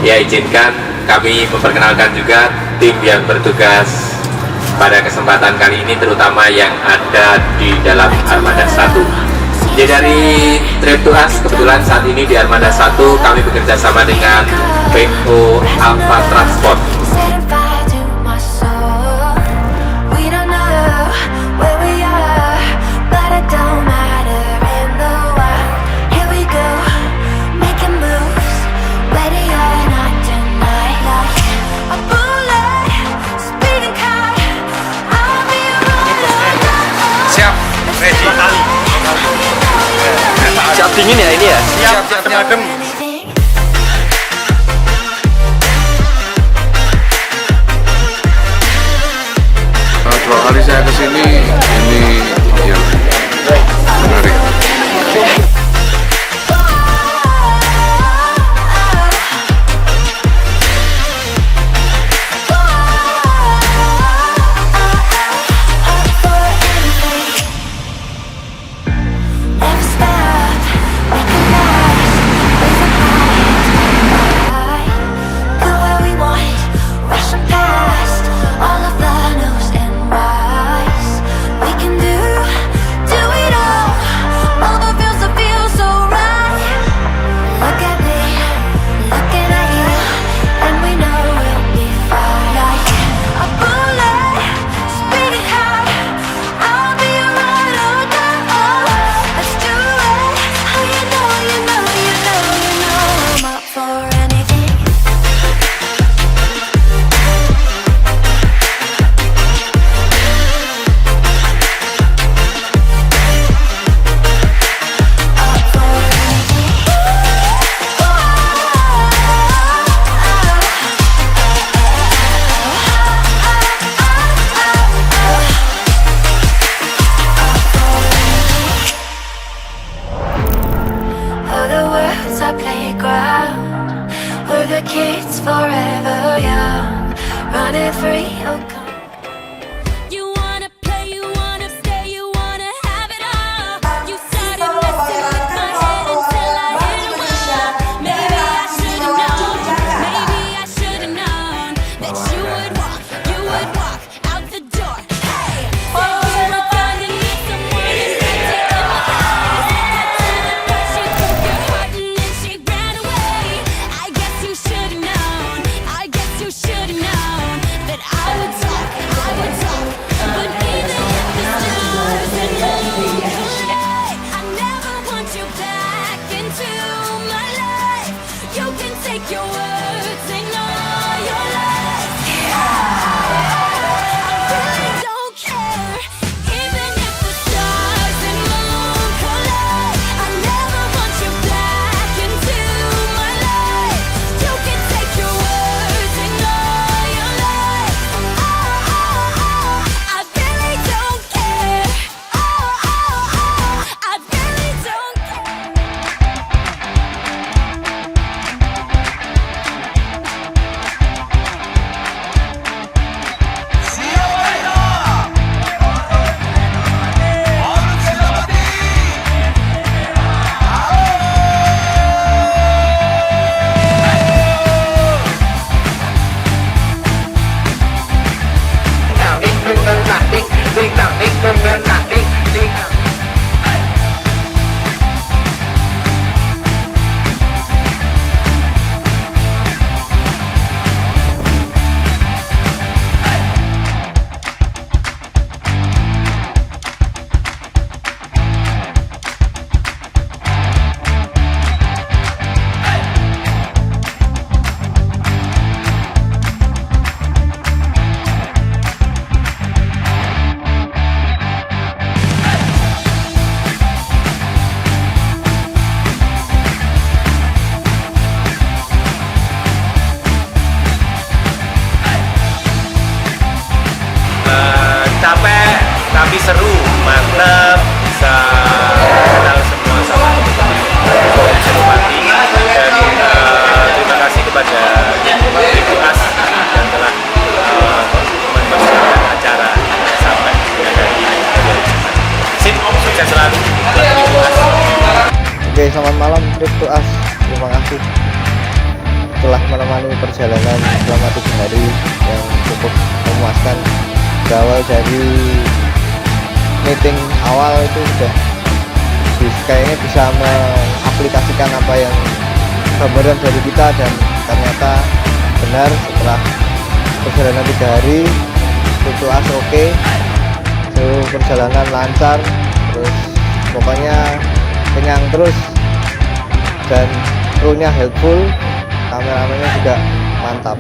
Ya, izinkan kami memperkenalkan juga tim yang bertugas pada kesempatan kali ini, terutama yang ada di dalam Armada 1. Jadi dari Trip to Us, kebetulan saat ini di Armada 1 kami bekerja sama dengan PO Alpha Transport. Siap dingin ya ini ya? Siap adem. Dua kali saya kesini, ini yang menarik. tapi seru, mantap, bisa kenal semua sama Forkom Senopati, dan terima kasih kepada Trip to Us yang telah mempersembahkan acara sampai hari ini. Sip, sukses selalu. Oke, selamat malam Trip to Us. Terima kasih setelah menemani perjalanan selama 3 hari yang cukup memuaskan, berawal dari meeting awal itu sudah kayaknya bisa mengaplikasikan apa yang gambaran dari kita, dan ternyata benar setelah perjalanan 3 hari itu oke, seluruh perjalanan lancar, terus pokoknya kenyang terus, dan krunya helpful, kameramennya juga mantap.